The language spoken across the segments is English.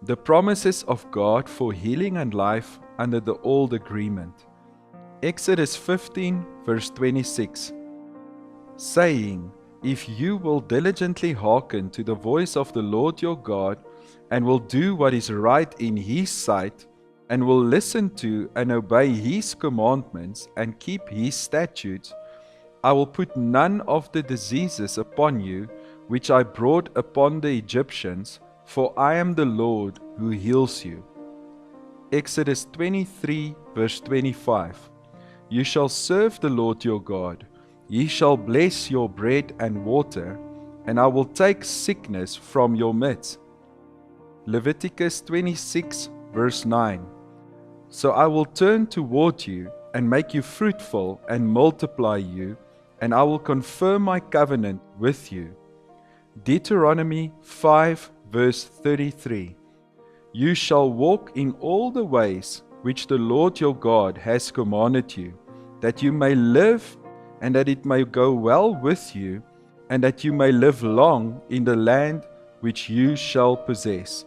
The promises of God for healing and life under the old agreement. Exodus 15 verse 26. Saying, if you will diligently hearken to the voice of the Lord your God, and will do what is right in His sight, and will listen to and obey His commandments, and keep His statutes, I will put none of the diseases upon you, which I brought upon the Egyptians, for I am the Lord who heals you. Exodus 23 verse 25. You shall serve the Lord your God. Ye shall bless your bread and water, and I will take sickness from your midst. Leviticus 26 verse 9. So I will turn toward you, and make you fruitful, and multiply you, and I will confirm my covenant with you. Deuteronomy 5 verse 33. You shall walk in all the ways which the Lord your God has commanded you, that you may live, and that it may go well with you, and that you may live long in the land which you shall possess.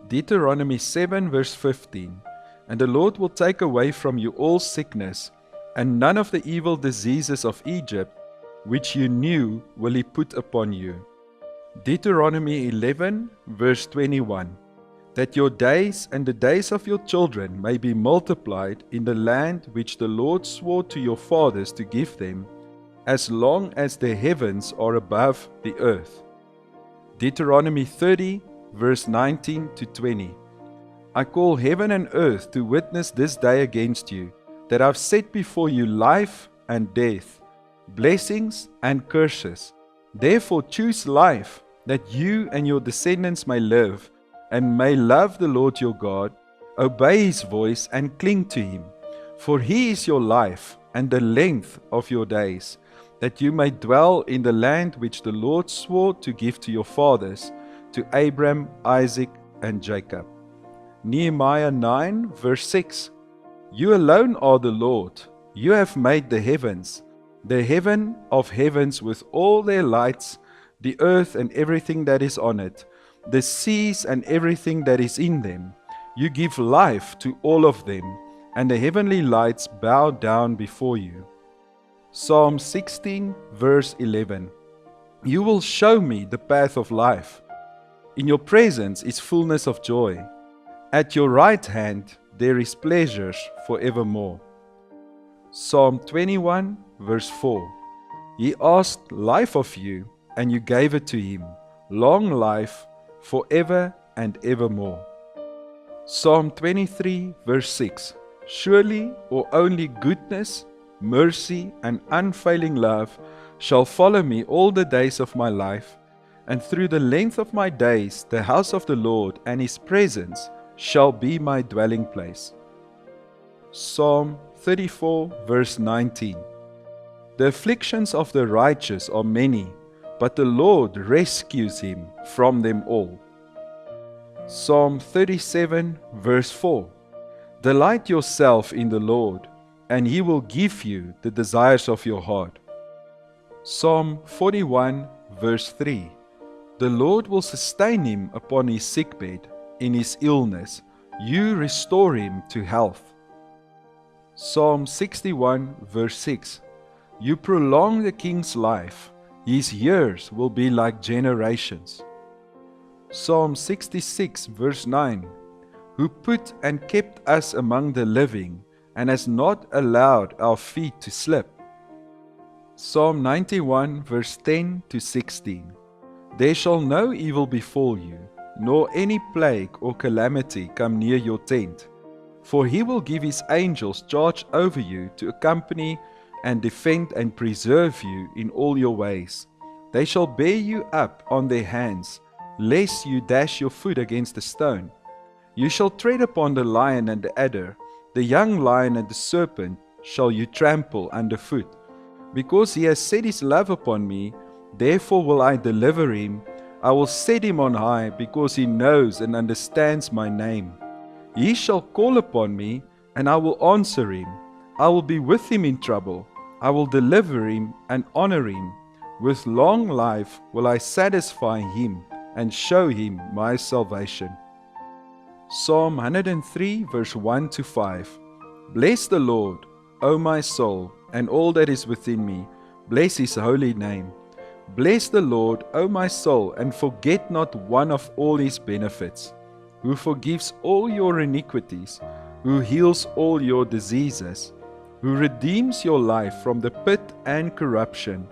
Deuteronomy 7 verse 15. And the Lord will take away from you all sickness, and none of the evil diseases of Egypt, which you knew, will He put upon you. Deuteronomy 11 verse 21. That your days and the days of your children may be multiplied in the land which the Lord swore to your fathers to give them, as long as the heavens are above the earth. Deuteronomy 30 verse 19 to 20. I call heaven and earth to witness this day against you, that I've set before you life and death, blessings and curses. Therefore choose life, that you and your descendants may live, and may love the Lord your God, obey His voice, and cling to Him. For He is your life, and the length of your days, that you may dwell in the land which the Lord swore to give to your fathers, to Abraham, Isaac, and Jacob. Nehemiah 9 verse 6. You alone are the Lord. You have made the heavens, the heaven of heavens with all their lights, the earth and everything that is on it, the seas and everything that is in them. You give life to all of them, and the heavenly lights bow down before you. Psalm 16 verse 11. You will show me the path of life. In your presence is fullness of joy. At your right hand there is pleasures forevermore. Psalm 21 verse 4. He asked life of you, and you gave it to him, long life forever and evermore. Psalm 23 verse 6. Surely or only goodness, mercy, and unfailing love shall follow me all the days of my life, and through the length of my days the house of the Lord and His presence shall be my dwelling place. Psalm 34 verse 19. The afflictions of the righteous are many, but the Lord rescues him from them all. Psalm 37 verse 4. Delight yourself in the Lord, and He will give you the desires of your heart. Psalm 41 verse 3. The Lord will sustain him upon his sickbed. In his illness, you restore him to health. Psalm 61 verse 6. You prolong the king's life. His years will be like generations. Psalm 66 verse 9. Who put and kept us among the living, and has not allowed our feet to slip. Psalm 91 verse 10 to 16. There shall no evil befall you, nor any plague or calamity come near your tent. For He will give His angels charge over you to accompany and defend and preserve you in all your ways. They shall bear you up on their hands, lest you dash your foot against a stone. You shall tread upon the lion and the adder, the young lion and the serpent shall you trample underfoot. Because he has set his love upon me, therefore will I deliver him. I will set him on high, because he knows and understands my name. He shall call upon me, and I will answer him. I will be with him in trouble. I will deliver him and honor him. With long life will I satisfy him and show him my salvation. Psalm 103 verse 1 to 5. Bless the Lord, O my soul, and all that is within me. Bless his holy name. Bless the Lord, O my soul, and forget not one of all his benefits, who forgives all your iniquities, who heals all your diseases, who redeems your life from the pit and corruption,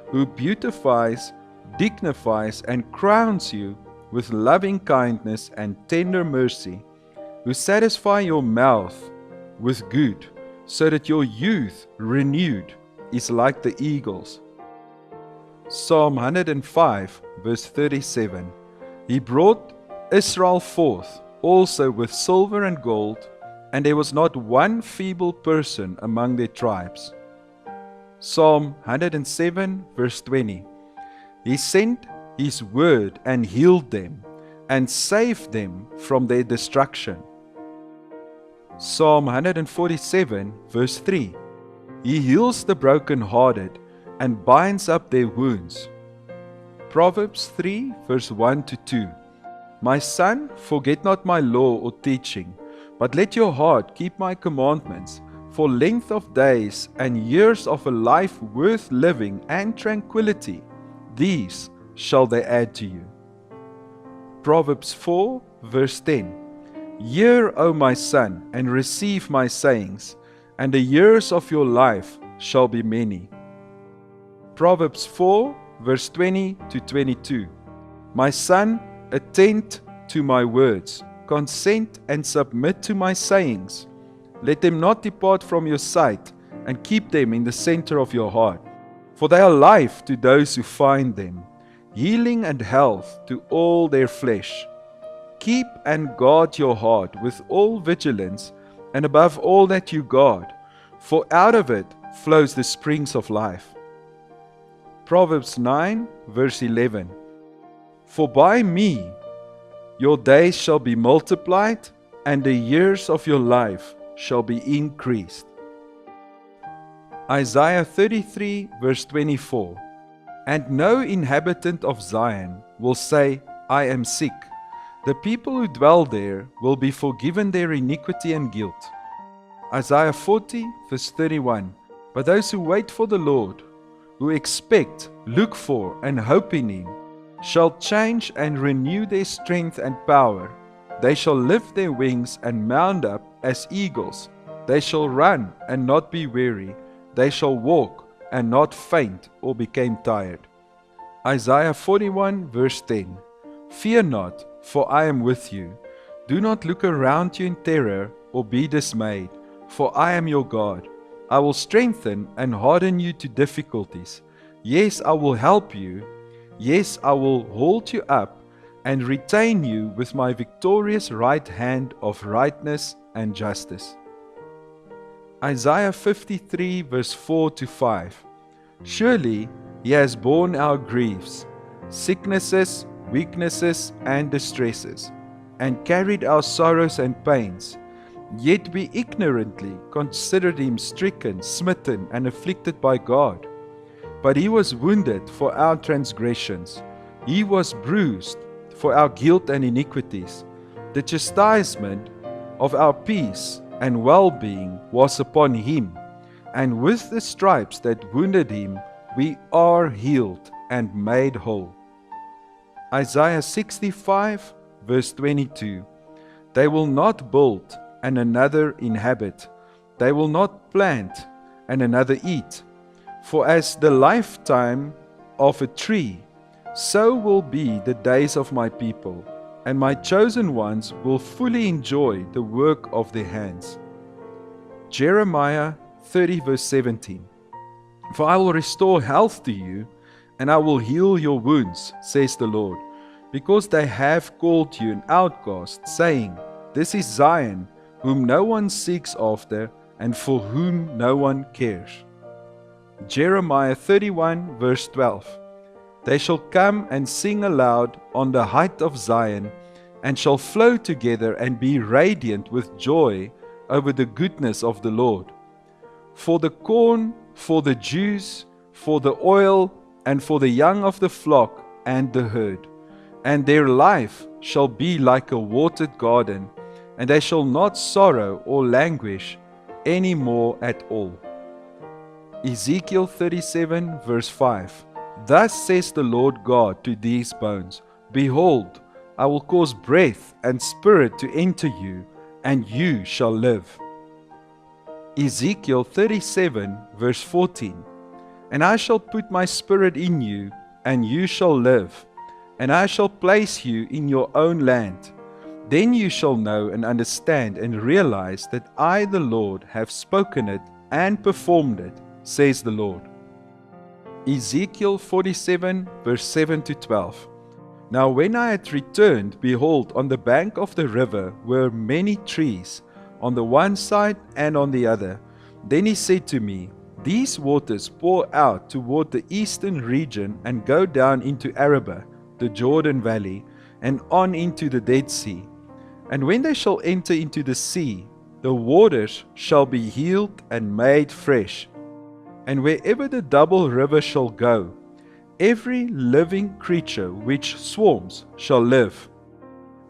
who beautifies, dignifies, and crowns you with loving kindness and tender mercy, who satisfy your mouth with good, so that your youth renewed is like the eagles. Psalm 105 verse 37. He brought Israel forth also with silver and gold, and there was not one feeble person among their tribes. Psalm 107 verse 20. He sent his word and healed them, and saved them from their destruction. Psalm 147 verse 3. He heals the brokenhearted and binds up their wounds. Proverbs 3 verse 1 to 2. My son, forget not my law or teaching, but let your heart keep my commandments, for length of days and years of a life worth living and tranquility, these shall they add to you. Proverbs 4 verse 10. Hear, O my son, and receive my sayings, and the years of your life shall be many. Proverbs 4 verse 20 to 22. My son, attend to my words, consent and submit to my sayings. Let them not depart from your sight, and keep them in the center of your heart. For they are life to those who find them, healing and health to all their flesh. Keep and guard your heart with all vigilance, and above all that you guard, for out of it flows the springs of life. Proverbs 9 verse 11. For by me your days shall be multiplied, and the years of your life shall be increased. Isaiah 33 verse 24. And no inhabitant of Zion will say, I am sick. The people who dwell there will be forgiven their iniquity and guilt. Isaiah 40 verse 31. But those who wait for the Lord, who expect, look for, and hope in him, shall change and renew their strength and power. They shall lift their wings and mount up as eagles. They shall run and not be weary. They shall walk and not faint or become tired. Isaiah 41 verse 10. Fear not, for I am with you. Do not look around you in terror or be dismayed, for I am your God. I will strengthen and harden you to difficulties. Yes, I will help you. Yes, I will hold you up and retain you with my victorious right hand of rightness and justice. Isaiah 53 verse 4 to 5. Surely he has borne our griefs, sicknesses, weaknesses, and distresses, and carried our sorrows and pains. Yet we ignorantly considered him stricken, smitten, and afflicted by God. But he was wounded for our transgressions. He was bruised for our guilt and iniquities. The chastisement of our peace and well-being was upon him, and with the stripes that wounded him, we are healed and made whole. Isaiah 65 verse 22. They will not build and another inhabit. They will not plant and another eat. For as the lifetime of a tree, so will be the days of my people, and my chosen ones will fully enjoy the work of their hands. Jeremiah 30 verse 17. For I will restore health to you, and I will heal your wounds, says the Lord, because they have called you an outcast, saying, This is Zion, whom no one seeks after, and for whom no one cares. Jeremiah 31 verse 12. They shall come and sing aloud on the height of Zion, and shall flow together and be radiant with joy over the goodness of the Lord. For the corn, for the juice, for the oil, and for the young of the flock and the herd. And their life shall be like a watered garden, and they shall not sorrow or languish any more at all. Ezekiel 37 verse 5. Thus says the Lord God to these bones, Behold, I will cause breath and spirit to enter you, and you shall live. Ezekiel 37 verse 14. And I shall put my spirit in you, and you shall live, and I shall place you in your own land. Then you shall know and understand and realize that I, the Lord, have spoken it and performed it, says the Lord. Ezekiel 47 verse 7 to 12. Now when I had returned, behold, on the bank of the river were many trees, on the one side and on the other. Then he said to me, These waters pour out toward the eastern region and go down into Arabah, the Jordan valley, and on into the Dead Sea. And when they shall enter into the sea, the waters shall be healed and made fresh. And wherever the double river shall go, every living creature which swarms shall live.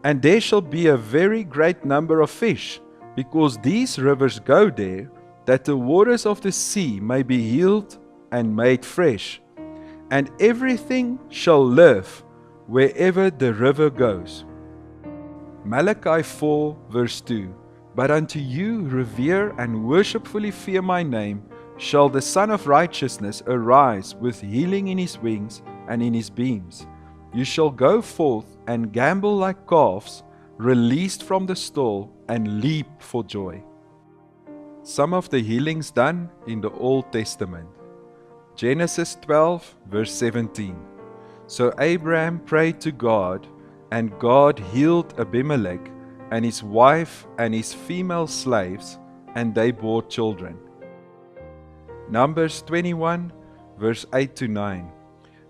And there shall be a very great number of fish, because these rivers go there, that the waters of the sea may be healed and made fresh. And everything shall live wherever the river goes. Malachi 4 verse 2. But unto you revere and worshipfully fear my name, shall the Son of Righteousness arise with healing in his wings and in his beams. You shall go forth and gambol like calves, released from the stall, and leap for joy. Some of the healings done in the Old Testament. Genesis 12 verse 17. So Abraham prayed to God, and God healed Abimelech and his wife and his female slaves, and they bore children. Numbers 21 verse 8 to 9.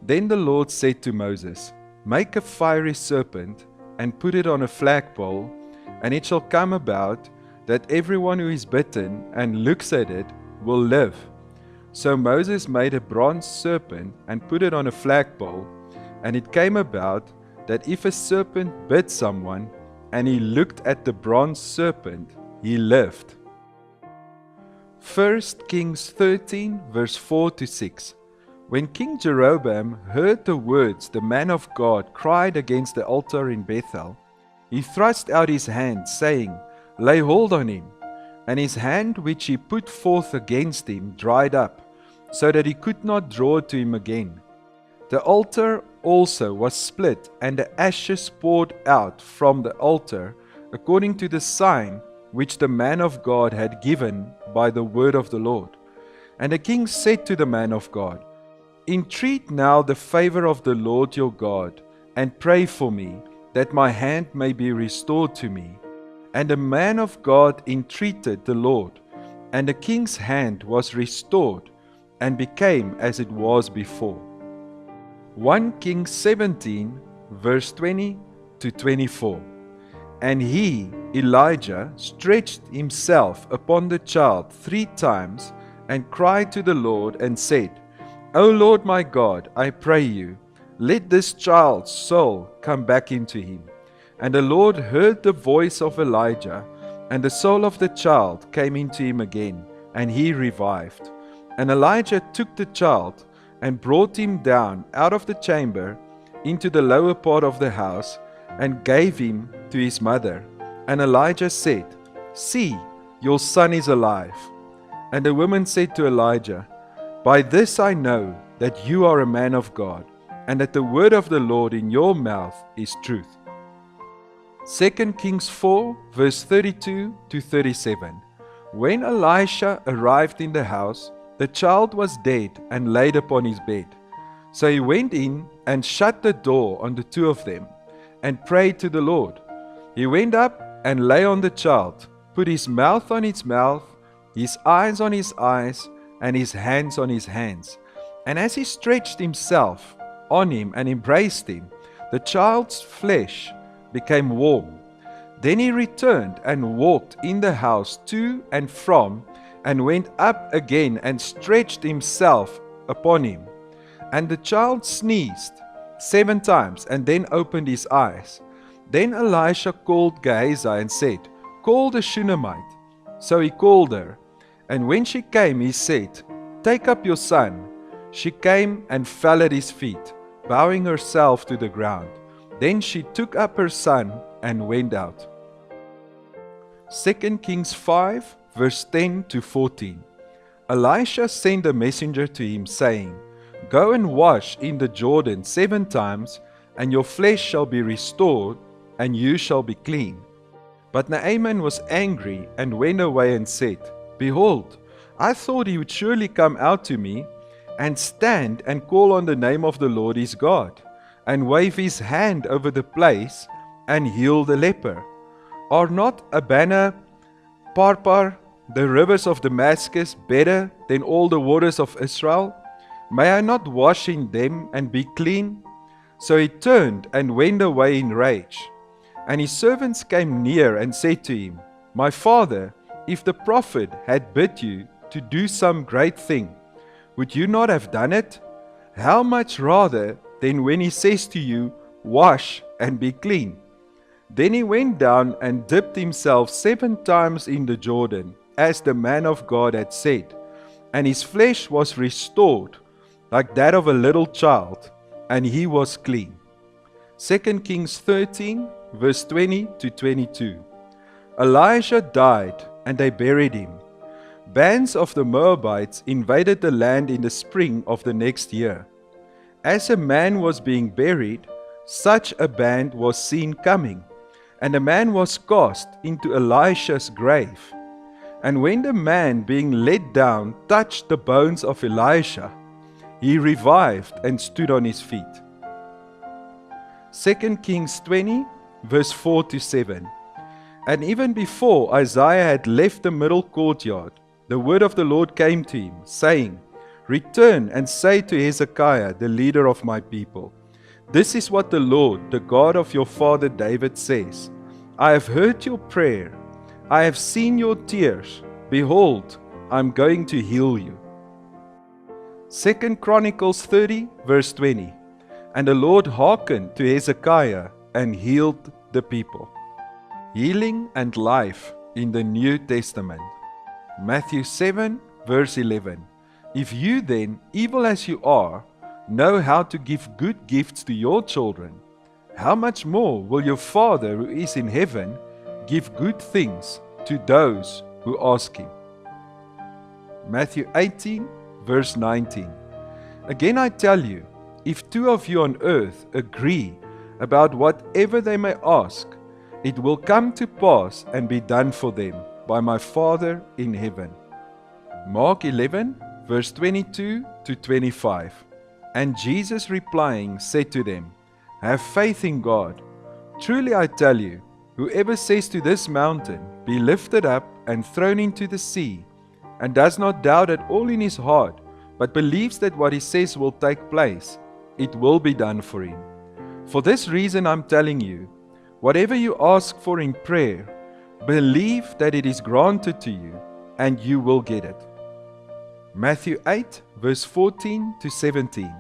Then the Lord said to Moses, Make a fiery serpent, and put it on a flagpole, and it shall come about that everyone who is bitten and looks at it will live. So Moses made a bronze serpent and put it on a flagpole, and it came about that if a serpent bit someone, and he looked at the bronze serpent, he lived. 1 Kings 13 verse 4 to 6. When King Jeroboam heard the words the man of God cried against the altar in Bethel, he thrust out his hand, saying, Lay hold on him. And his hand which he put forth against him dried up, so that he could not draw it to him again. The altar also was split, and the ashes poured out from the altar, according to the sign which the man of God had given by the word of the Lord. And the king said to the man of God, Entreat now the favor of the Lord your God, and pray for me, that my hand may be restored to me. And the man of God entreated the Lord, and the king's hand was restored, and became as it was before. 1 Kings 17 verse 20 to 24. And he, Elijah, stretched himself upon the child 3 times, and cried to the Lord, and said, O Lord my God, I pray you, let this child's soul come back into him. And the Lord heard the voice of Elijah, and the soul of the child came into him again, and he revived. And Elijah took the child, and brought him down out of the chamber into the lower part of the house, and gave him to his mother. And Elijah said, See, your son is alive. And the woman said to Elijah, By this I know that you are a man of God, and that the word of the Lord in your mouth is truth. 2 Kings 4 verse 32 to 37. When Elisha arrived in the house, the child was dead and laid upon his bed. So he went in and shut the door on the 2 of them, and prayed to the Lord. He went up and lay on the child, put his mouth on its mouth, his eyes on his eyes, and his hands on his hands. And as he stretched himself on him and embraced him, the child's flesh became warm. Then he returned and walked in the house to and from, and went up again and stretched himself upon him. And the child sneezed 7 times, and then opened his eyes. Then Elisha called Gehazi and said, Call the Shunammite. So he called her. And when she came, he said, Take up your son. She came and fell at his feet, bowing herself to the ground. Then she took up her son and went out. 2 Kings 5, verse 10 to 14. Elisha sent a messenger to him, saying, Go and wash in the Jordan 7 times, and your flesh shall be restored, and you shall be clean. But Naaman was angry and went away and said, Behold, I thought he would surely come out to me, and stand and call on the name of the Lord his God, and wave his hand over the place, and heal the leper. Are not Abana, Pharpar, the rivers of Damascus, better than all the waters of Israel? May I not wash in them and be clean? So he turned and went away in rage. And his servants came near and said to him, My father, if the prophet had bid you to do some great thing, would you not have done it? How much rather than when he says to you, Wash and be clean? Then he went down and dipped himself 7 times in the Jordan, as the man of God had said, and his flesh was restored like that of a little child, and he was clean. 2 Kings 13, verse 20 to 22. Elijah died, and they buried him. Bands of the Moabites invaded the land in the spring of the next year. As a man was being buried, such a band was seen coming, and a man was cast into Elisha's grave. And when the man being let down touched the bones of Elisha, he revived and stood on his feet. 2 Kings 20, verse 4 to 7. And even before Isaiah had left the middle courtyard, the word of the Lord came to him, saying, Return and say to Hezekiah, the leader of my people, This is what the Lord, the God of your father David says, I have heard your prayer, I have seen your tears, behold, I am going to heal you. 2 Chronicles 30, verse 20. And the Lord hearkened to Hezekiah and healed the people. Healing and life in the New Testament. Matthew 7, verse 11. If you then, evil as you are, know how to give good gifts to your children, how much more will your Father who is in heaven give good things to those who ask him? Matthew 18, verse 19. Again I tell you, if 2 of you on earth agree about whatever they may ask, it will come to pass and be done for them by my Father in heaven. Mark 11, verse 22 to 25. And Jesus replying said to them, Have faith in God. Truly I tell you, whoever says to this mountain, Be lifted up and thrown into the sea, and does not doubt at all in his heart, but believes that what he says will take place, it will be done for him. For this reason I'm telling you, whatever you ask for in prayer, believe that it is granted to you, and you will get it. Matthew 8, verse 14 to 17.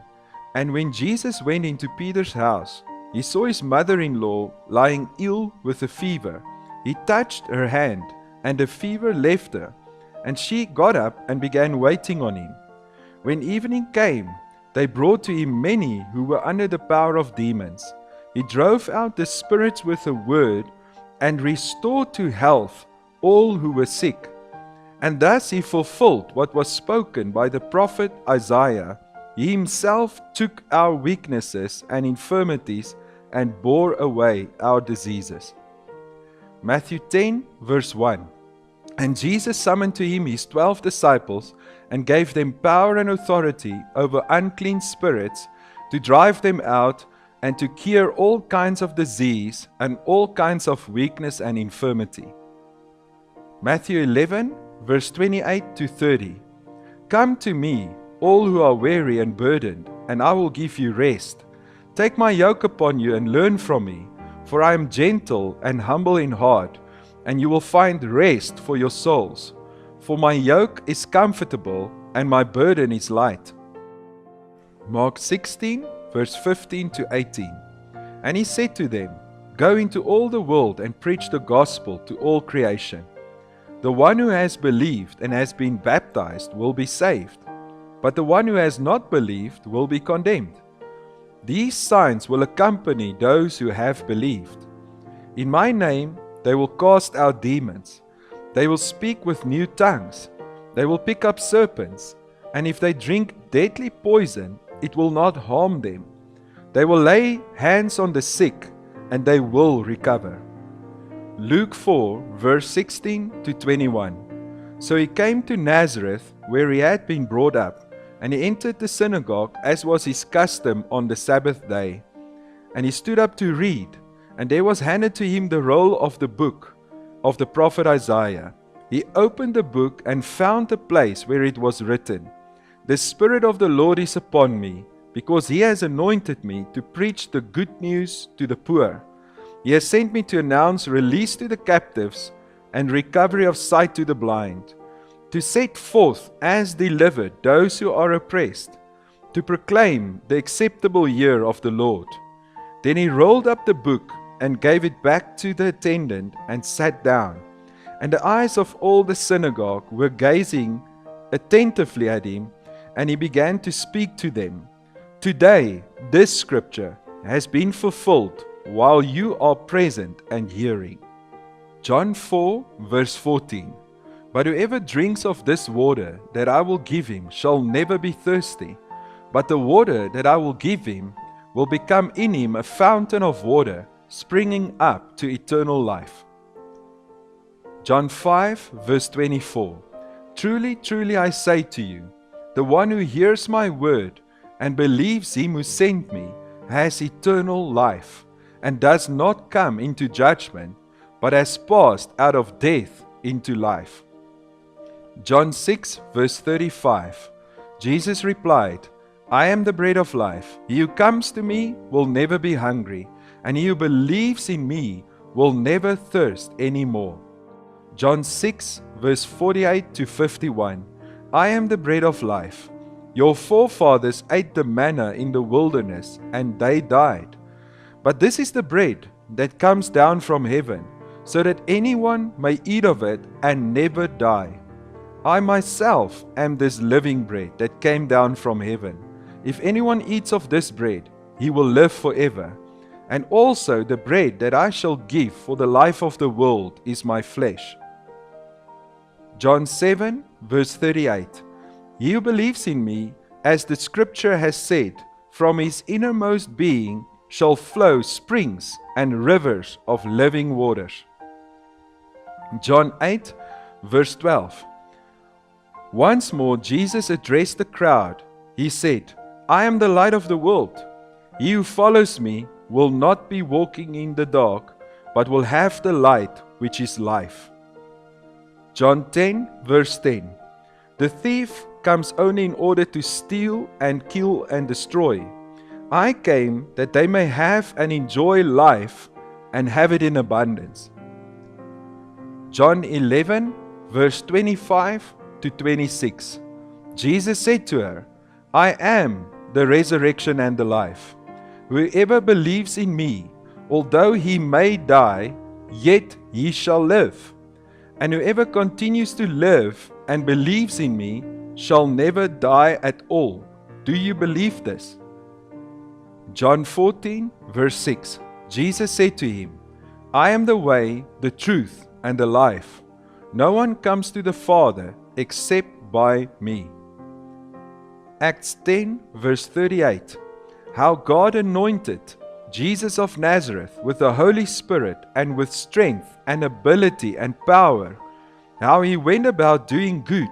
And when Jesus went into Peter's house, he saw his mother-in-law lying ill with a fever. He touched her hand, and the fever left her, and she got up and began waiting on him. When evening came, they brought to him many who were under the power of demons. He drove out the spirits with a word, and restored to health all who were sick. And thus he fulfilled what was spoken by the prophet Isaiah. He himself took our weaknesses and infirmities and bore away our diseases. Matthew 10, verse 1. And Jesus summoned to him his 12 disciples and gave them power and authority over unclean spirits to drive them out and to cure all kinds of disease and all kinds of weakness and infirmity. Matthew 11, verse 28 to 30. Come to me, all who are weary and burdened, and I will give you rest. Take my yoke upon you and learn from me, for I am gentle and humble in heart, and you will find rest for your souls. For my yoke is comfortable and my burden is light. Mark 16, verse 15 to 18. And he said to them, Go into all the world and preach the gospel to all creation. The one who has believed and has been baptized will be saved, but the one who has not believed will be condemned. These signs will accompany those who have believed. In my name they will cast out demons. They will speak with new tongues. They will pick up serpents, and if they drink deadly poison, it will not harm them. They will lay hands on the sick, and they will recover. Luke 4, verse 16 to 21. So he came to Nazareth, where he had been brought up, and he entered the synagogue, as was his custom on the Sabbath day. And he stood up to read, and there was handed to him the roll of the book of the prophet Isaiah. He opened the book and found the place where it was written, The Spirit of the Lord is upon me, because he has anointed me to preach the good news to the poor. He has sent me to announce release to the captives and recovery of sight to the blind, to set forth as delivered those who are oppressed, to proclaim the acceptable year of the Lord. Then he rolled up the book and gave it back to the attendant and sat down. And the eyes of all the synagogue were gazing attentively at him, and he began to speak to them. Today, this scripture has been fulfilled while you are present and hearing. John 4, verse 14. But whoever drinks of this water that I will give him shall never be thirsty, but the water that I will give him will become in him a fountain of water, springing up to eternal life. John 5, verse 24. Truly, truly I say to you, the one who hears my word and believes him who sent me has eternal life, and does not come into judgment, but has passed out of death into life. John 6, verse 35. Jesus replied, I am the bread of life. He who comes to me will never be hungry, and he who believes in me will never thirst any more. John 6, verse 48 to 51. I am the bread of life. Your forefathers ate the manna in the wilderness, and they died. But this is the bread that comes down from heaven, so that anyone may eat of it and never die. I myself am this living bread that came down from heaven. If anyone eats of this bread, he will live forever. And also the bread that I shall give for the life of the world is my flesh. John 7, verse 38. He who believes in me, as the scripture has said, from his innermost being shall flow springs and rivers of living waters. John 8, verse 12. Once more Jesus addressed the crowd. He said, I am the light of the world. He who follows me will not be walking in the dark, but will have the light which is life. John 10, verse 10. The thief comes only in order to steal and kill and destroy. I came that they may have and enjoy life and have it in abundance. John 11, verse 25 to 26. Jesus said to her, I am the resurrection and the life. Whoever believes in me, although he may die, yet he shall live. And whoever continues to live and believes in me shall never die at all. Do you believe this? John 14, verse 6. Jesus said to him, I am the way, the truth, and the life. No one comes to the Father except by me. Acts 10, verse 38. How God anointed Jesus of Nazareth with the Holy Spirit and with strength and ability and power. How he went about doing good,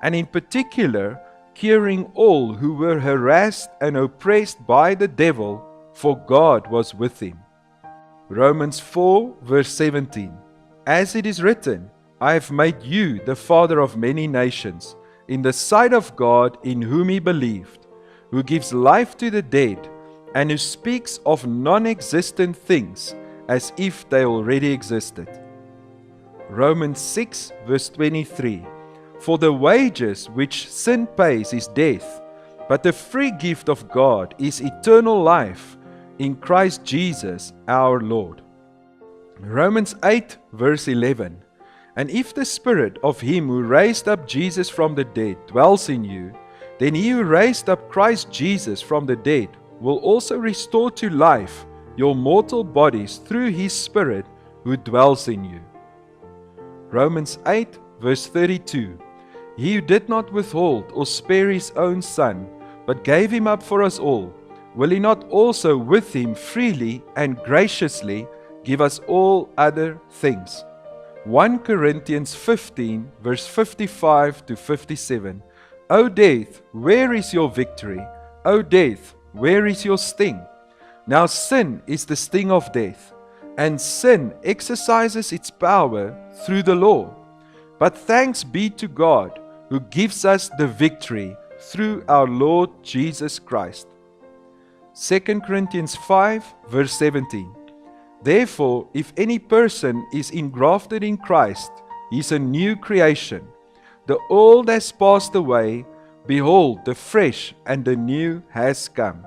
and in particular curing all who were harassed and oppressed by the devil, for God was with him. Romans 4, verse 17. As it is written, I have made you the father of many nations, in the sight of God in whom he believed, who gives life to the dead, and who speaks of non-existent things as if they already existed. Romans 6, verse 23. For the wages which sin pays is death, but the free gift of God is eternal life in Christ Jesus our Lord. Romans 8 verse 11. And if the Spirit of Him who raised up Jesus from the dead dwells in you, then He who raised up Christ Jesus from the dead will also restore to life your mortal bodies through His Spirit who dwells in you. Romans 8 verse 32. He who did not withhold or spare His own Son, but gave Him up for us all, will He not also with Him freely and graciously give us all other things? 1 Corinthians 15 verse 55 to 57. O death, where is your victory? O death, where is your sting? Now sin is the sting of death, and sin exercises its power through the law. But thanks be to God, who gives us the victory through our Lord Jesus Christ. 2 Corinthians 5 verse 17. Therefore, if any person is engrafted in Christ, he is a new creation. The old has passed away, behold, the fresh and the new has come.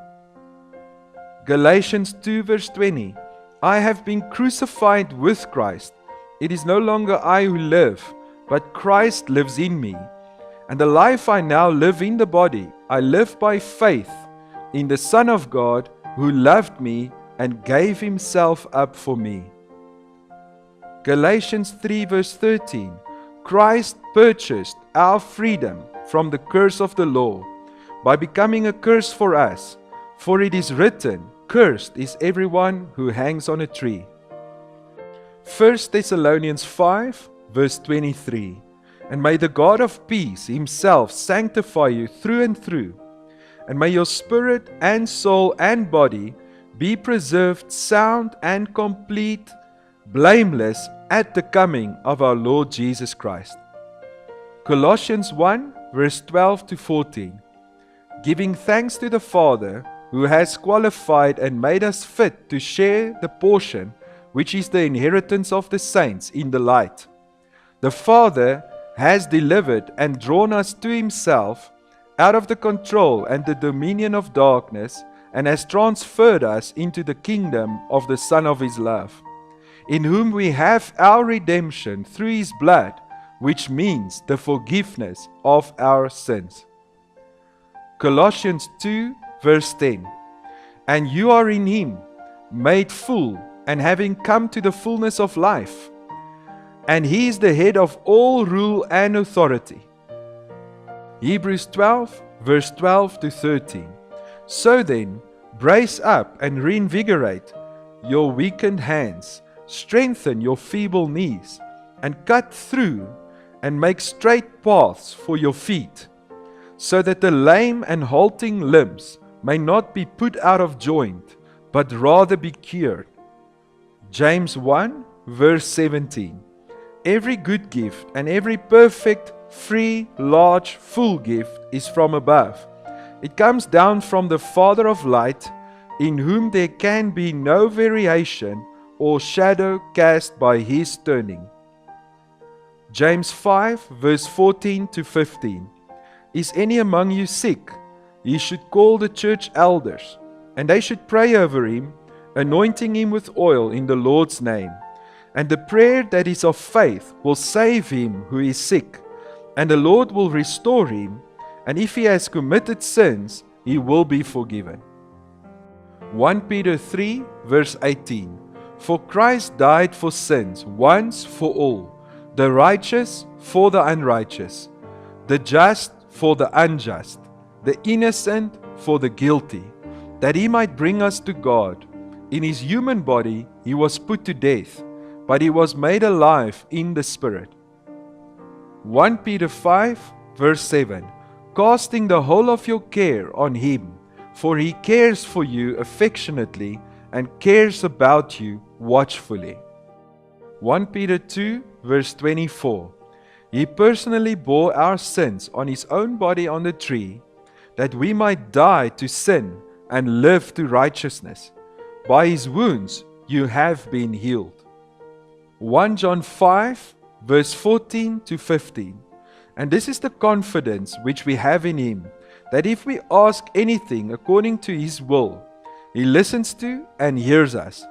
Galatians 2 verse 20. I have been crucified with Christ. It is no longer I who live, but Christ lives in me. And the life I now live in the body, I live by faith in the Son of God who loved me and gave Himself up for me. Galatians 3 verse 13. Christ purchased our freedom from the curse of the law by becoming a curse for us. For it is written, cursed is everyone who hangs on a tree. 1 Thessalonians 5 verse 23. And may the God of peace Himself sanctify you through and through, and may your spirit and soul and body be preserved sound and complete, blameless at the coming of our Lord Jesus Christ. Colossians 1 verse 12 to 14. Giving thanks to the Father, who has qualified and made us fit to share the portion which is the inheritance of the saints in the light. The Father has delivered and drawn us to Himself out of the control and the dominion of darkness, and has transferred us into the kingdom of the Son of His love, in whom we have our redemption through His blood, which means the forgiveness of our sins. Colossians 2 verse 10. And you are in Him, made full, and having come to the fullness of life. And He is the head of all rule and authority. Hebrews 12 verse 12 to 13. So then, brace up and reinvigorate your weakened hands, strengthen your feeble knees, and cut through and make straight paths for your feet, so that the lame and halting limbs may not be put out of joint, but rather be cured. James 1 verse 17. Every good gift and every perfect, free, large, full gift is from above. It comes down from the Father of light, in whom there can be no variation or shadow cast by His turning. James 5 verse 14 to 15. Is any among you sick? He should call the church elders, and they should pray over him, anointing him with oil in the Lord's name. And the prayer that is of faith will save him who is sick, and the Lord will restore him, and if he has committed sins, he will be forgiven. 1 Peter 3 verse 18. For Christ died for sins once for all, the righteous for the unrighteous, the just for the unjust, the innocent for the guilty, that He might bring us to God. In His human body He was put to death, but He was made alive in the Spirit. 1 Peter 5 verse 7. Casting the whole of your care on Him, for He cares for you affectionately and cares about you watchfully. 1 Peter 2 verse 24. He personally bore our sins on His own body on the tree, that we might die to sin and live to righteousness. By His wounds you have been healed. 1 John 5 verse 14 to 15. And this is the confidence which we have in Him, that if we ask anything according to His will, He listens to and hears us.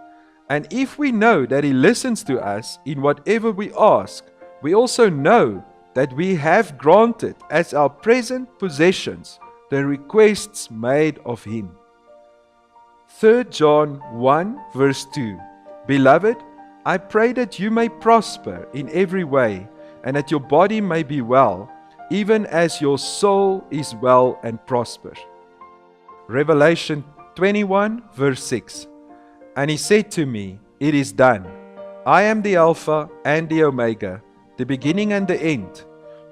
And if we know that He listens to us in whatever we ask, we also know that we have granted as our present possessions the requests made of Him. 3 John 1 verse 2. Beloved, I pray that you may prosper in every way, and that your body may be well, even as your soul is well and prospers. Revelation 21 verse 6. And He said to me, It is done. I am the Alpha and the Omega, the beginning and the end.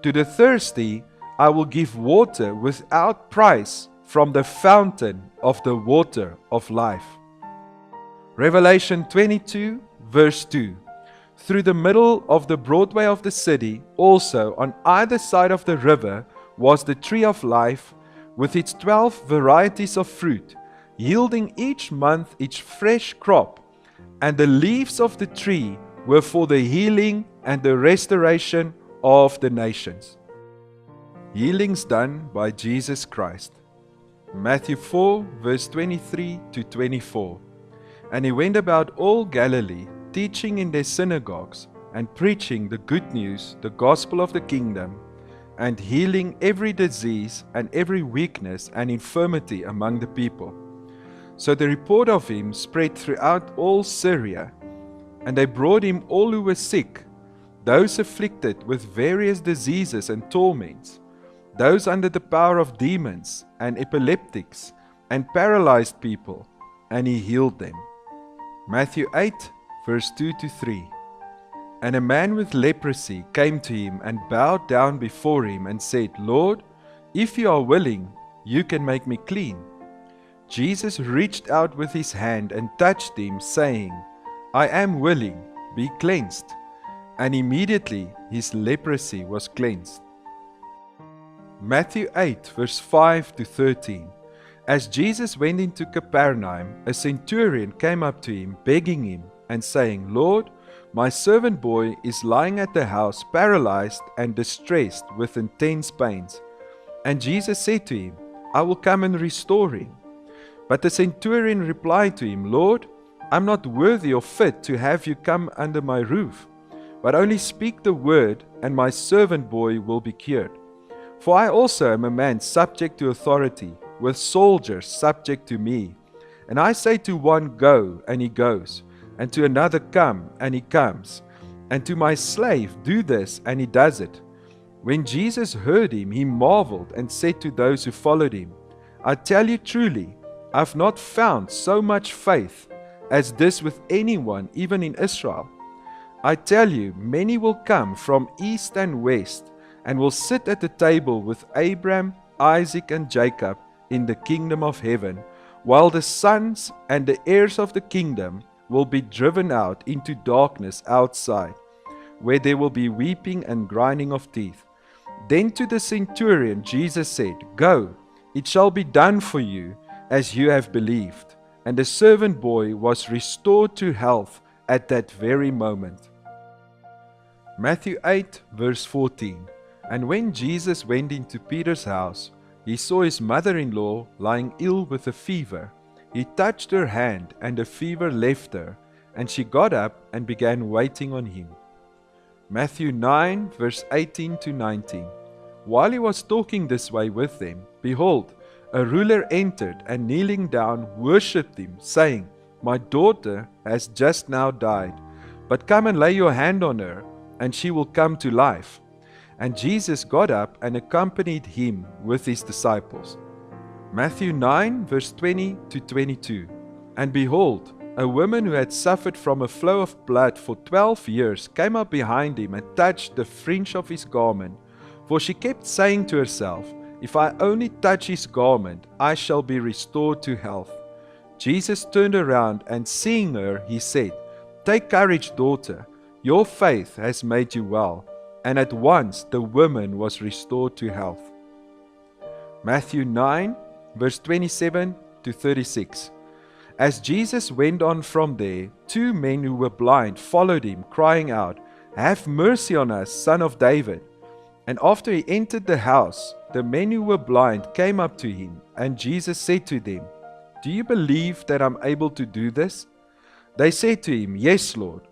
To the thirsty I will give water without price from the fountain of the water of life. Revelation 22 verse 2. Through the middle of the Broadway of the city, also on either side of the river, was the tree of life, with its 12 varieties of fruit, yielding each month its fresh crop. And the leaves of the tree were for the healing and the restoration of the nations. Healings done by Jesus Christ. Matthew 4 verse 23 to 24. And He went about all Galilee, teaching in their synagogues, and preaching the good news, the gospel of the kingdom, and healing every disease and every weakness and infirmity among the people. So the report of Him spread throughout all Syria, and they brought Him all who were sick, those afflicted with various diseases and torments, those under the power of demons, and epileptics, and paralyzed people, and He healed them. Matthew 8 verse 2 to 3. And a man with leprosy came to Him and bowed down before Him and said, Lord, if you are willing, you can make me clean. Jesus reached out with His hand and touched him, saying, I am willing, be cleansed. And immediately his leprosy was cleansed. Matthew 8 verse 5 to 13. As Jesus went into Capernaum, a centurion came up to Him, begging Him, and saying, Lord, my servant boy is lying at the house, paralyzed and distressed with intense pains. And Jesus said to him, I will come and restore him. But the centurion replied to Him, Lord, I am not worthy or fit to have you come under my roof, but only speak the word, and my servant boy will be cured. For I also am a man subject to authority, with soldiers subject to me. And I say to one, Go, and he goes, and to another, Come, and he comes, and to my slave, Do this, and he does it. When Jesus heard him, He marveled, and said to those who followed Him, I tell you truly, I have not found so much faith as this with anyone, even in Israel. I tell you, many will come from east and west, and will sit at the table with Abraham, Isaac, and Jacob in the kingdom of heaven, while the sons and the heirs of the kingdom will be driven out into darkness outside, where there will be weeping and grinding of teeth. Then to the centurion Jesus said, Go, it shall be done for you as you have believed. And the servant boy was restored to health at that very moment. Matthew 8 verse 14. And when Jesus went into Peter's house, He saw his mother-in-law lying ill with a fever. He touched her hand, and the fever left her, and she got up and began waiting on Him. Matthew 9 verse 18 to 19. While He was talking this way with them, behold, a ruler entered, and kneeling down worshipped Him, saying, My daughter has just now died, but come and lay your hand on her, and she will come to life. And Jesus got up and accompanied Him with His disciples. Matthew 9 verse 20 to 22. And behold, a woman who had suffered from a flow of blood for 12 years came up behind Him and touched the fringe of His garment. For she kept saying to herself, If I only touch His garment, I shall be restored to health. Jesus turned around, and seeing her, He said, Take courage, daughter, your faith has made you well. And at once the woman was restored to health. Matthew 9 verse 27 to 36. As Jesus went on from there, 2 men who were blind followed Him, crying out, Have mercy on us, Son of David. And after He entered the house, the men who were blind came up to Him, and Jesus said to them, Do you believe that I'm able to do this? They said to him, Yes, Lord.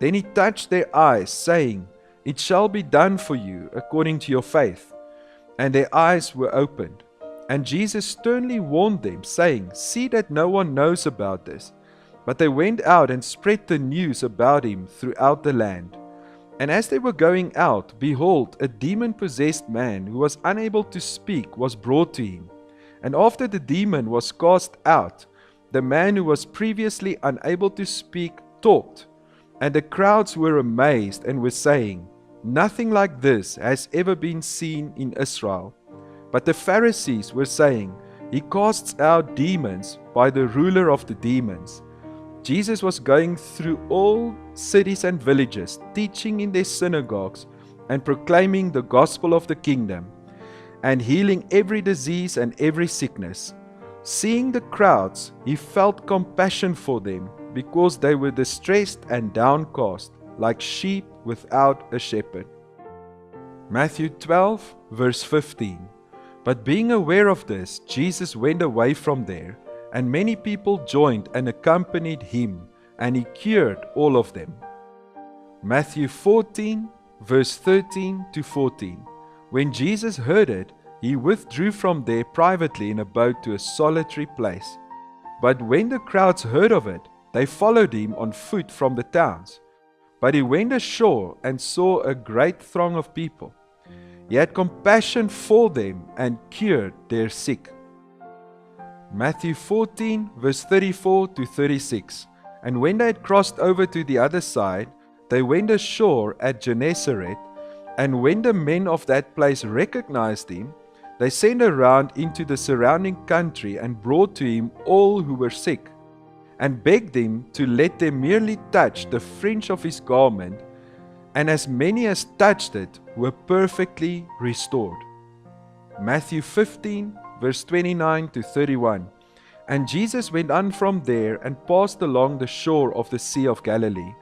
Then he touched their eyes, saying, It shall be done for you according to your faith. And their eyes were opened. And Jesus sternly warned them, saying, See that no one knows about this. But they went out and spread the news about him throughout the land. And as they were going out, behold, a demon-possessed man who was unable to speak was brought to him. And after the demon was cast out, the man who was previously unable to speak talked. And the crowds were amazed and were saying, Nothing like this has ever been seen in Israel. But the Pharisees were saying, He casts out demons by the ruler of the demons. Jesus was going through all cities and villages, teaching in their synagogues and proclaiming the gospel of the kingdom, and healing every disease and every sickness. Seeing the crowds, he felt compassion for them, because they were distressed and downcast, like sheep without a shepherd. Matthew 12, verse 15. But being aware of this, Jesus went away from there, and many people joined and accompanied him, and he cured all of them. Matthew 14, verse 13 to 14. When Jesus heard it, he withdrew from there privately in a boat to a solitary place. But when the crowds heard of it, they followed him on foot from the towns. But he went ashore and saw a great throng of people. He had compassion for them and cured their sick. Matthew 14, verse 34 to 36. And when they had crossed over to the other side, they went ashore at Gennesaret. And when the men of that place recognized him, they sent around into the surrounding country and brought to him all who were sick, and begged him to let them merely touch the fringe of his garment, and as many as touched it were perfectly restored. Matthew 15, verse 29 to 31. And Jesus went on from there and passed along the shore of the Sea of Galilee.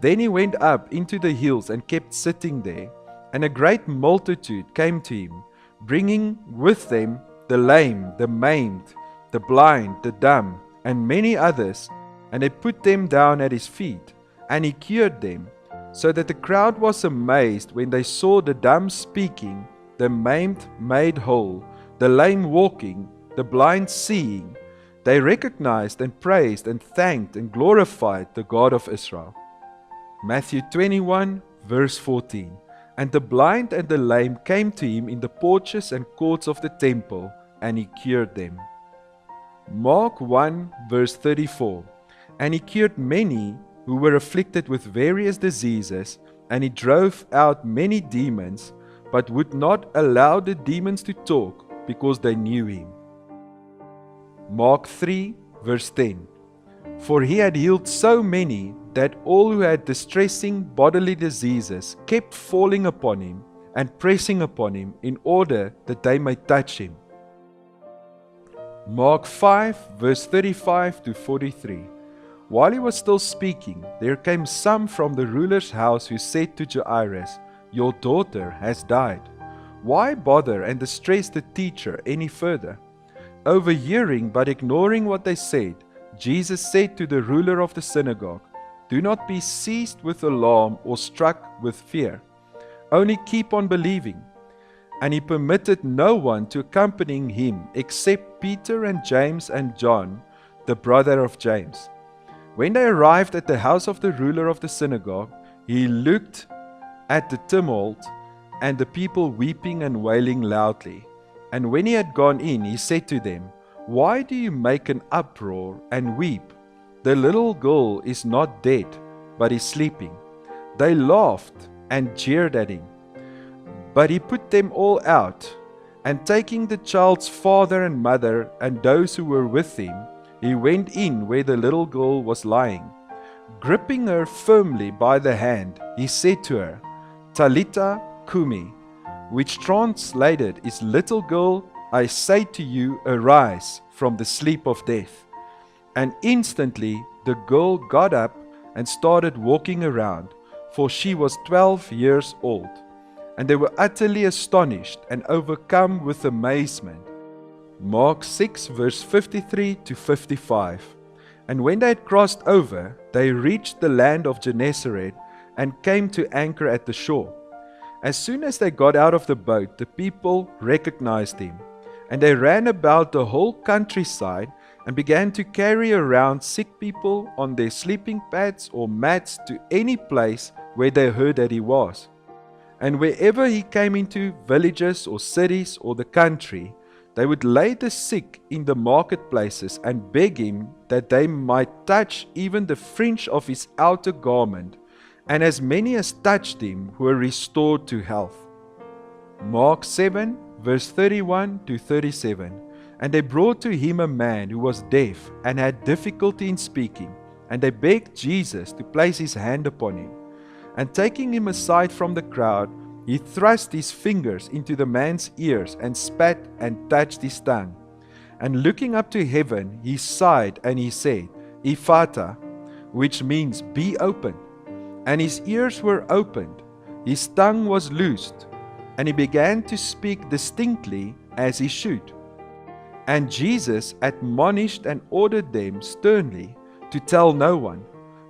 Then he went up into the hills and kept sitting there, and a great multitude came to him, bringing with them the lame, the maimed, the blind, the dumb, and many others, and they put them down at his feet, and he cured them, so that the crowd was amazed when they saw the dumb speaking, the maimed made whole, the lame walking, the blind seeing. They recognized and praised and thanked and glorified the God of Israel. Matthew 21, verse 14. And the blind and the lame came to him in the porches and courts of the temple, and he cured them. Mark 1, verse 34. And he cured many who were afflicted with various diseases, and he drove out many demons, but would not allow the demons to talk, because they knew him. Mark 3, verse 10. For he had healed so many that all who had distressing bodily diseases kept falling upon him and pressing upon him in order that they might touch him. Mark 5, verse 35 to 43. While he was still speaking, there came some from the ruler's house who said to Jairus, Your daughter has died. Why bother and distress the teacher any further? Overhearing but ignoring what they said, Jesus said to the ruler of the synagogue, Do not be seized with alarm or struck with fear. Only keep on believing. And he permitted no one to accompany him except Peter and James and John, the brother of James. When they arrived at the house of the ruler of the synagogue, he looked at the tumult and the people weeping and wailing loudly. And when he had gone in, he said to them, Why do you make an uproar and weep? The little girl is not dead, but is sleeping. They laughed and jeered at him. But he put them all out, and taking the child's father and mother and those who were with him, he went in where the little girl was lying. Gripping her firmly by the hand, he said to her, Talitha Kumi, which translated is, Little girl, I say to you, arise from the sleep of death. And instantly the girl got up and started walking around, for she was 12 years old. And they were utterly astonished and overcome with amazement. Mark 6, verse 53 to 55. And when they had crossed over, they reached the land of Gennesaret and came to anchor at the shore. As soon as they got out of the boat, the people recognized him, and they ran about the whole countryside and began to carry around sick people on their sleeping pads or mats to any place where they heard that he was. And wherever he came into villages or cities or the country, they would lay the sick in the marketplaces and beg him that they might touch even the fringe of his outer garment, and as many as touched him were restored to health. Mark 7, verse 31 to 37. And they brought to him a man who was deaf and had difficulty in speaking, and they begged Jesus to place his hand upon him. And taking him aside from the crowd, he thrust his fingers into the man's ears and spat and touched his tongue. And looking up to heaven, he sighed and he said, Ephata, which means be opened. And his ears were opened, his tongue was loosed, and he began to speak distinctly as he should. And Jesus admonished and ordered them sternly to tell no one.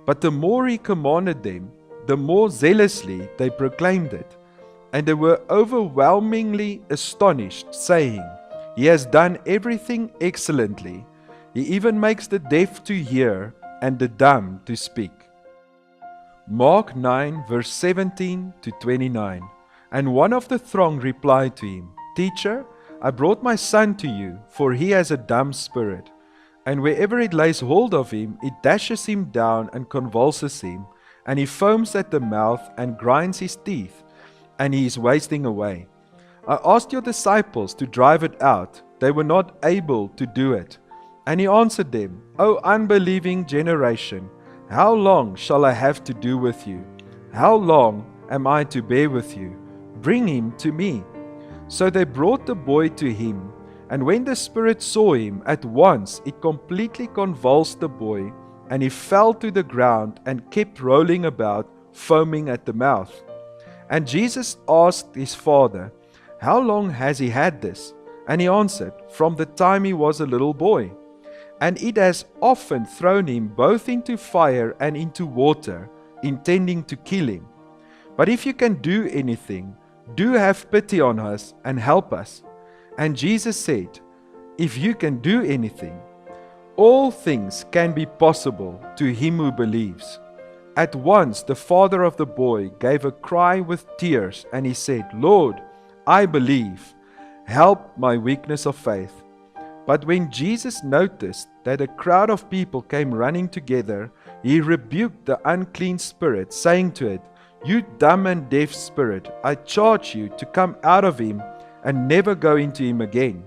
But the more he commanded them, the more zealously they proclaimed it. And they were overwhelmingly astonished, saying, He has done everything excellently. He even makes the deaf to hear and the dumb to speak. Mark 9, verse 17 to 29. And one of the throng replied to him, Teacher, I brought my son to you, for he has a dumb spirit. And wherever it lays hold of him, it dashes him down and convulses him, and he foams at the mouth and grinds his teeth, and he is wasting away. I asked your disciples to drive it out. They were not able to do it. And he answered them, O unbelieving generation, how long shall I have to do with you? How long am I to bear with you? Bring him to me. So they brought the boy to him, and when the spirit saw him, at once it completely convulsed the boy, and he fell to the ground and kept rolling about, foaming at the mouth. And Jesus asked his father, How long has he had this? And he answered, From the time he was a little boy. And it has often thrown him both into fire and into water, intending to kill him. But if you can do anything, do have pity on us and help us. And Jesus said, If you can do anything, all things can be possible to him who believes. At once the father of the boy gave a cry with tears, and he said, Lord, I believe. Help my weakness of faith. But when Jesus noticed that a crowd of people came running together, he rebuked the unclean spirit, saying to it, You dumb and deaf spirit, I charge you to come out of him and never go into him again.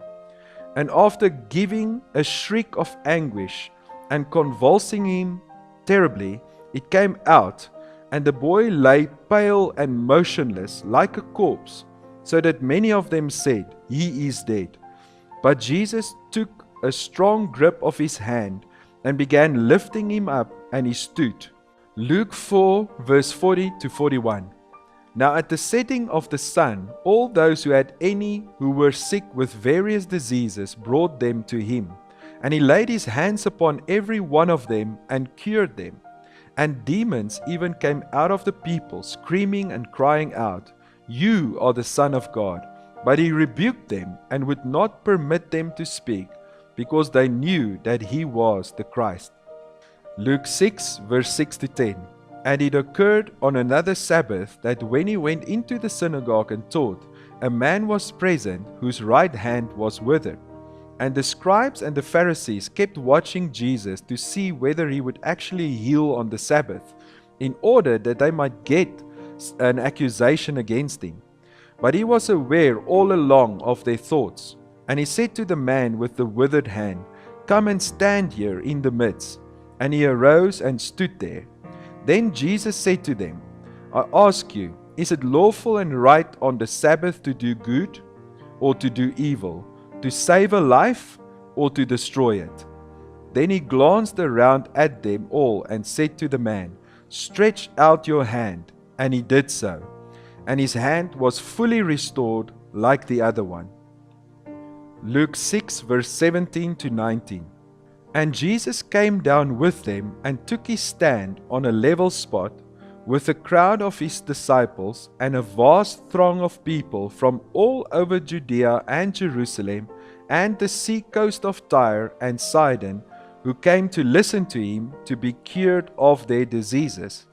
And after giving a shriek of anguish and convulsing him terribly, it came out, and the boy lay pale and motionless like a corpse, so that many of them said, He is dead. But Jesus took a strong grip of his hand and began lifting him up, and he stood. Luke 4, verse 40 to 41. Now at the setting of the sun, all those who had any who were sick with various diseases brought them to him. And he laid his hands upon every one of them and cured them. And demons even came out of the people, screaming and crying out, You are the Son of God. But he rebuked them and would not permit them to speak, because they knew that he was the Christ. Luke 6, verse 6 to 10. And it occurred on another Sabbath that when he went into the synagogue and taught, a man was present whose right hand was withered. And the scribes and the Pharisees kept watching Jesus to see whether he would actually heal on the Sabbath, in order that they might get an accusation against him. But he was aware all along of their thoughts. And he said to the man with the withered hand, Come and stand here in the midst. And he arose and stood there. Then Jesus said to them, I ask you, is it lawful and right on the Sabbath to do good or to do evil, to save a life or to destroy it? Then he glanced around at them all and said to the man, Stretch out your hand. And he did so. And his hand was fully restored like the other one. Luke 6, verse 17 to 19. And Jesus came down with them and took his stand on a level spot with a crowd of his disciples and a vast throng of people from all over Judea and Jerusalem and the sea coast of Tyre and Sidon, who came to listen to him to be cured of their diseases,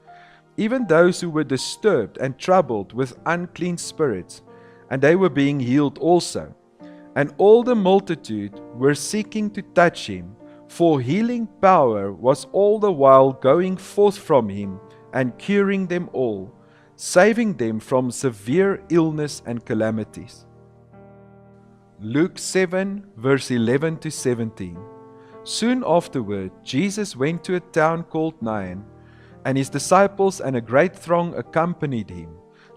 even those who were disturbed and troubled with unclean spirits, and they were being healed also. And all the multitude were seeking to touch him, for healing power was all the while going forth from him and curing them all, saving them from severe illness and calamities. Luke 7, verse 11 to 17. Soon afterward, Jesus went to a town called Nain, and his disciples and a great throng accompanied him.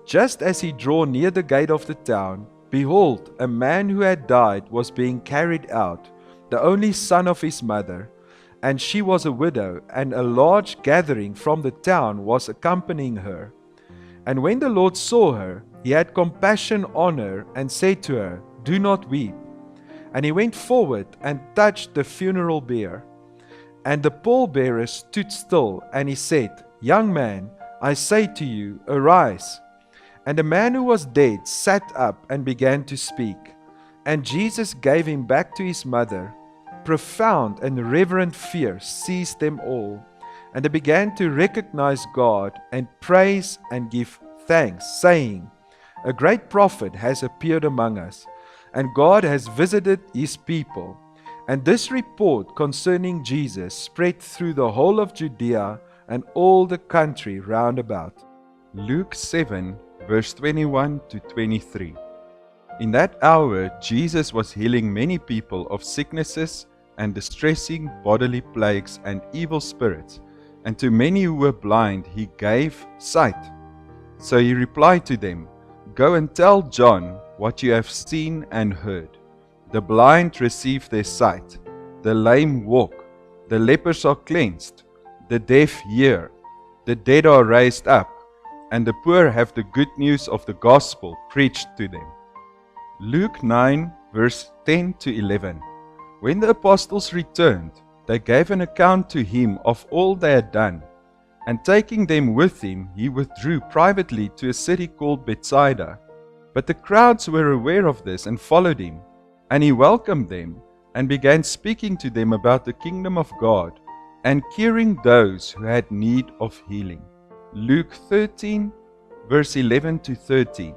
Just as he drew near the gate of the town, behold, a man who had died was being carried out, the only son of his mother, and she was a widow, and a large gathering from the town was accompanying her. And when the Lord saw her, he had compassion on her, and said to her, "Do not weep." And he went forward and touched the funeral bier. And the pallbearer stood still, and he said, "Young man, I say to you, arise." And the man who was dead sat up and began to speak. And Jesus gave him back to his mother. Profound and reverent fear seized them all, and they began to recognize God and praise and give thanks, saying, "A great prophet has appeared among us, and God has visited his people." And this report concerning Jesus spread through the whole of Judea and all the country round about. Luke 7, verse 21 to 23. In that hour Jesus was healing many people of sicknesses and distressing bodily plagues and evil spirits, and to many who were blind he gave sight. So he replied to them, "Go and tell John what you have seen and heard. The blind receive their sight, the lame walk, the lepers are cleansed, the deaf hear, the dead are raised up, and the poor have the good news of the gospel preached to them." Luke 9, verse 10 to 11. When the apostles returned, they gave an account to him of all they had done. And taking them with him, he withdrew privately to a city called Bethsaida. But the crowds were aware of this and followed him. And he welcomed them and began speaking to them about the kingdom of God and curing those who had need of healing. Luke 13, verse 11 to 13.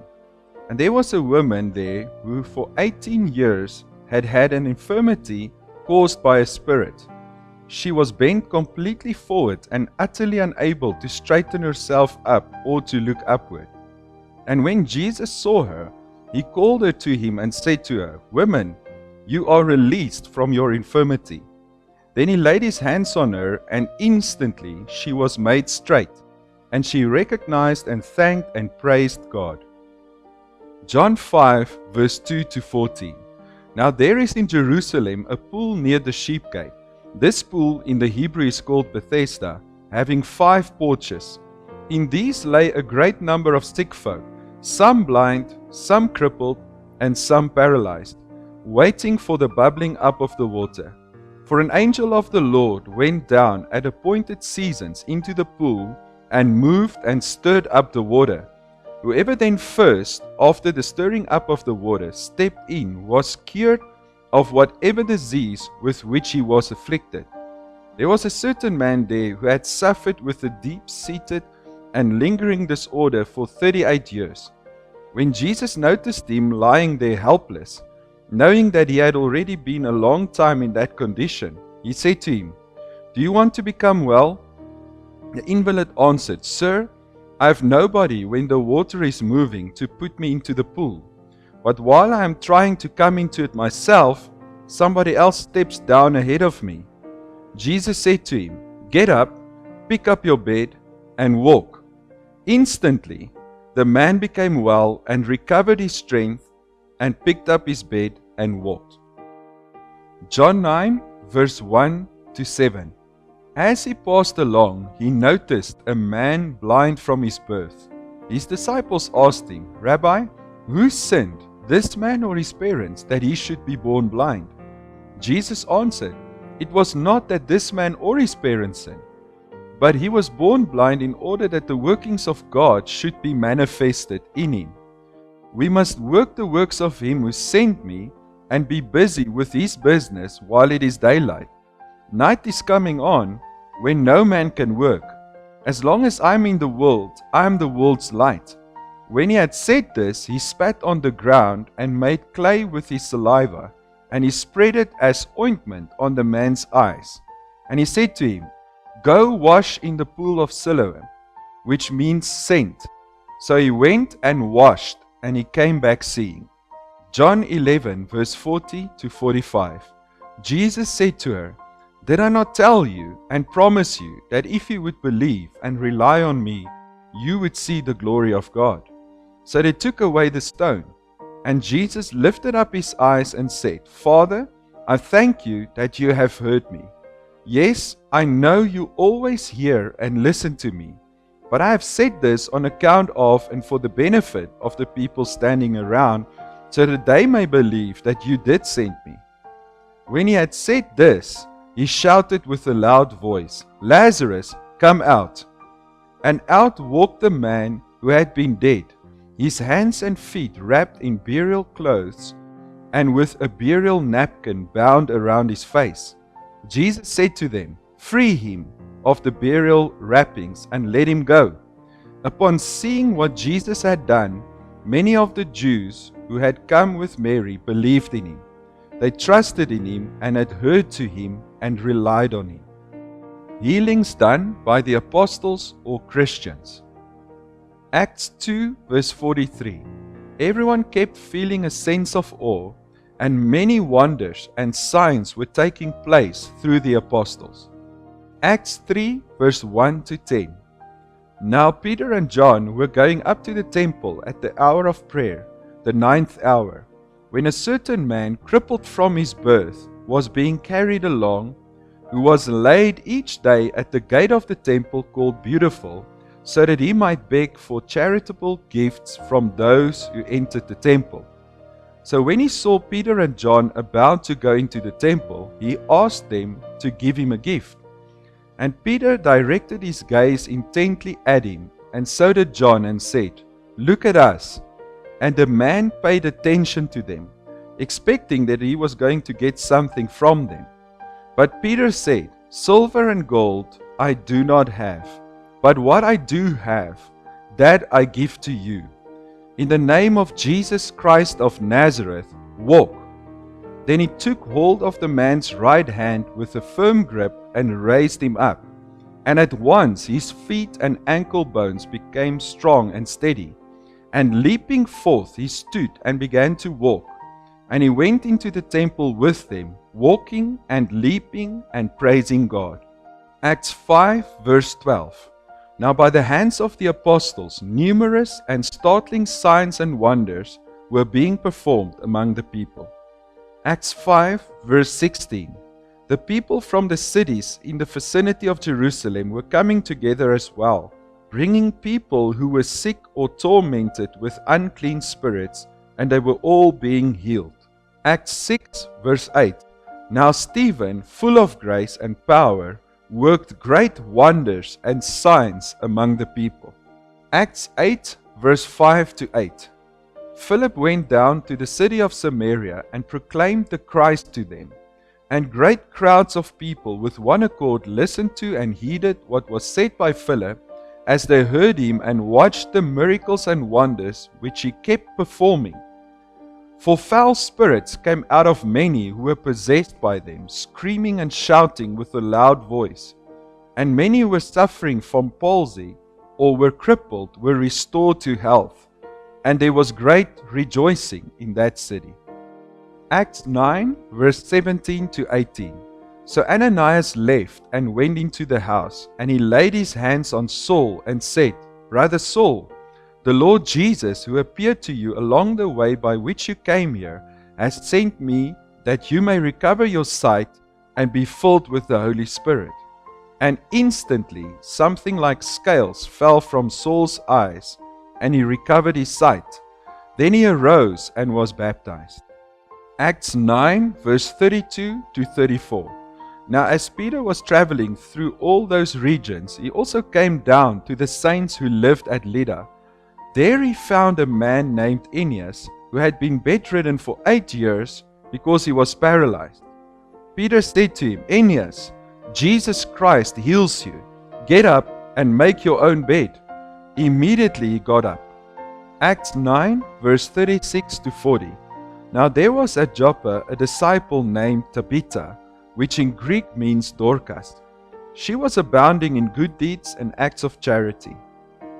And there was a woman there who for 18 years had had an infirmity caused by a spirit. She was bent completely forward and utterly unable to straighten herself up or to look upward. And when Jesus saw her, he called her to him and said to her, "Woman, you are released from your infirmity." Then he laid his hands on her, and instantly she was made straight, and she recognized and thanked and praised God. John 5, verse 2 to 14. Now there is in Jerusalem a pool near the sheep gate. This pool in the Hebrew is called Bethesda, having 5 porches. In these lay a great number of sick folk, some blind, some crippled, and some paralyzed, waiting for the bubbling up of the water. For an angel of the Lord went down at appointed seasons into the pool, and moved and stirred up the water. Whoever then first, after the stirring up of the water, stepped in, was cured of whatever disease with which he was afflicted. There was a certain man there who had suffered with a deep-seated and lingering disorder for 38 years. When Jesus noticed him lying there helpless, knowing that he had already been a long time in that condition, he said to him, "Do you want to become well?" The invalid answered, "Sir, I have nobody when the water is moving to put me into the pool. But while I am trying to come into it myself, somebody else steps down ahead of me." Jesus said to him, "Get up, pick up your bed, and walk." Instantly, the man became well and recovered his strength and picked up his bed and walked. John 9, verse 1 to 7. As he passed along, he noticed a man blind from his birth. His disciples asked him, "Rabbi, who sinned, this man or his parents, that he should be born blind?" Jesus answered, It was not that this man or his parents sinned, but he was born blind in order that the workings of God should be manifested in him. We must work the works of him who sent me and be busy with his business while it is daylight. Night is coming on when no man can work. As long as I am in the world, I am the world's light. When he had said this, he spat on the ground and made clay with his saliva, and he spread it as ointment on the man's eyes. And he said to him, Go wash in the pool of Siloam, which means sent. So he went and washed, and he came back seeing. John 11, verse 40 to 45. Jesus said to her, Did I not tell you and promise you that if you would believe and rely on me, you would see the glory of God? So they took away the stone. And Jesus lifted up his eyes and said, Father, I thank you that you have heard me. Yes, I know you always hear and listen to me, but I have said this on account of and for the benefit of the people standing around, so that they may believe that you did send me. When he had said this, he shouted with a loud voice, Lazarus, come out. And out walked the man who had been dead, his hands and feet wrapped in burial clothes, and with a burial napkin bound around his face. Jesus said to them, Free him of the burial wrappings and let him go. Upon seeing what Jesus had done, many of the Jews who had come with Mary believed in him. They trusted in him and adhered to him and relied on him. Healings done by the apostles or Christians. Acts 2 verse 43. Everyone kept feeling a sense of awe, and many wonders and signs were taking place through the apostles. Acts 3 verse 1 to 10. Now Peter and John were going up to the temple at the hour of prayer, the 9th hour, when a certain man, crippled from his birth, was being carried along, who was laid each day at the gate of the temple called Beautiful, so that he might beg for charitable gifts from those who entered the temple. So when he saw Peter and John about to go into the temple, he asked them to give him a gift. And Peter directed his gaze intently at him, and so did John, and said, Look at us. And the man paid attention to them, expecting that he was going to get something from them. But Peter said, Silver and gold I do not have, but what I do have, that I give to you. In the name of Jesus Christ of Nazareth, walk. Then he took hold of the man's right hand with a firm grip and raised him up. And at once his feet and ankle bones became strong and steady. And leaping forth he stood and began to walk. And he went into the temple with them, walking and leaping and praising God. Acts 5 verse 12. Now by the hands of the apostles, numerous and startling signs and wonders were being performed among the people. Acts 5 verse 16. The people from the cities in the vicinity of Jerusalem were coming together as well, bringing people who were sick or tormented with unclean spirits, and they were all being healed. Acts 6 verse 8. Now Stephen, full of grace and power, worked great wonders and signs among the people. Acts 8 verse 5 to 8. Philip went down to the city of Samaria and proclaimed the Christ to them. And great crowds of people with one accord listened to and heeded what was said by Philip, as they heard him and watched the miracles and wonders which he kept performing. For foul spirits came out of many who were possessed by them, screaming and shouting with a loud voice. And many who were suffering from palsy or were crippled were restored to health. And there was great rejoicing in that city. Acts 9 verse 17 to 18. So Ananias left and went into the house, and he laid his hands on Saul and said, Brother Saul, the Lord Jesus, who appeared to you along the way by which you came here, has sent me that you may recover your sight and be filled with the Holy Spirit. And instantly something like scales fell from Saul's eyes, and he recovered his sight. Then he arose and was baptized. Acts 9 verse 32 to 34. Now as Peter was traveling through all those regions, he also came down to the saints who lived at Lydda. There he found a man named Aeneas, who had been bedridden for 8 years because he was paralyzed. Peter said to him, Aeneas, Jesus Christ heals you. Get up and make your own bed. Immediately he got up. Acts 9, verse 36 to 40. Now there was at Joppa a disciple named Tabitha, which in Greek means Dorcas. She was abounding in good deeds and acts of charity.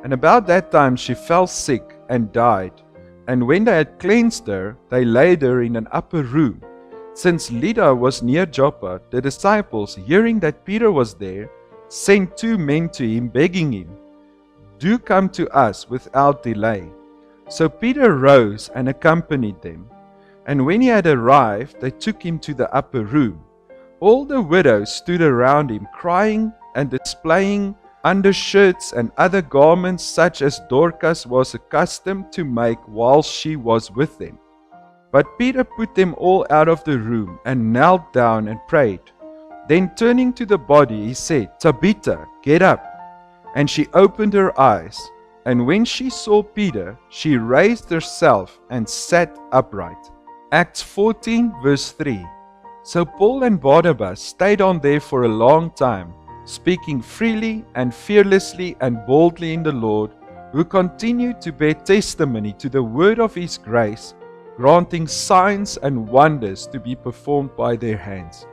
And about that time she fell sick and died. And when they had cleansed her, they laid her in an upper room. Since Lydda was near Joppa, the disciples, hearing that Peter was there, sent 2 men to him, begging him, Do come to us without delay. So Peter rose and accompanied them. And when he had arrived, they took him to the upper room. All the widows stood around him, crying and displaying undershirts and other garments such as Dorcas was accustomed to make while she was with them. But Peter put them all out of the room and knelt down and prayed. Then turning to the body, he said, Tabitha, get up. And she opened her eyes. And when she saw Peter, she raised herself and sat upright. Acts 14, verse 3. So Paul and Barnabas stayed on there for a long time, speaking freely and fearlessly and boldly in the Lord, who continued to bear testimony to the word of his grace, granting signs and wonders to be performed by their hands.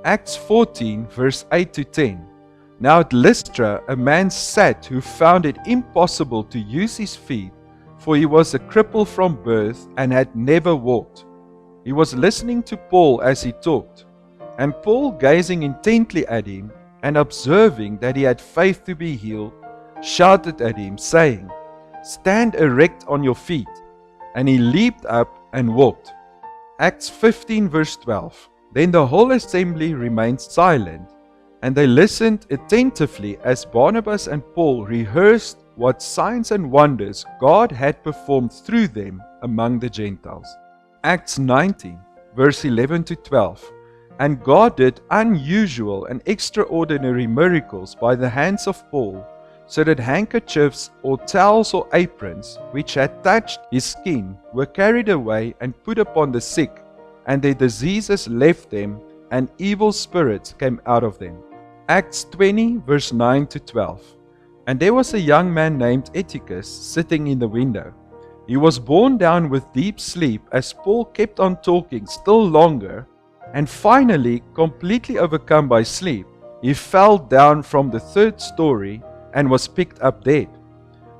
Acts 14, verse 8 to 10. Now at Lystra a man sat who found it impossible to use his feet, for he was a cripple from birth and had never walked. He was listening to Paul as he talked, and Paul, gazing intently at him and observing that he had faith to be healed, shouted at him, saying, Stand erect on your feet. And he leaped up and walked. Acts 15, verse 12. Then the whole assembly remained silent, and they listened attentively as Barnabas and Paul rehearsed what signs and wonders God had performed through them among the Gentiles. Acts 19, verse 11 to 12. And God did unusual and extraordinary miracles by the hands of Paul, so that handkerchiefs or towels or aprons, which had touched his skin, were carried away and put upon the sick, and their diseases left them, and evil spirits came out of them. Acts 20, verse 9 to 12. And there was a young man named Eutychus sitting in the window. He was borne down with deep sleep as Paul kept on talking still longer, and finally, completely overcome by sleep, he fell down from the 3rd story and was picked up dead.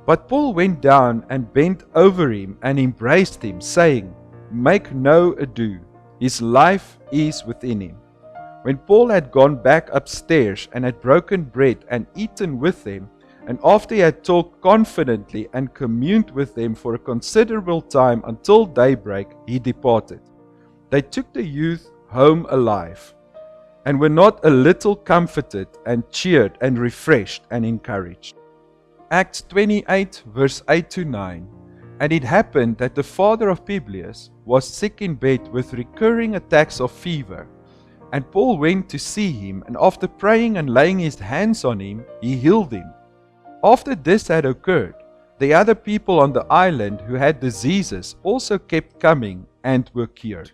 But Paul went down and bent over him and embraced him, saying, Make no ado, his life is within him. When Paul had gone back upstairs and had broken bread and eaten with them, and after he had talked confidently and communed with them for a considerable time until daybreak, he departed. They took the youth home alive, and were not a little comforted and cheered and refreshed and encouraged. Acts 28, verse 8 to 9. And it happened that the father of Publius was sick in bed with recurring attacks of fever. And Paul went to see him, and after praying and laying his hands on him, he healed him. After this had occurred, the other people on the island who had diseases also kept coming and were cured.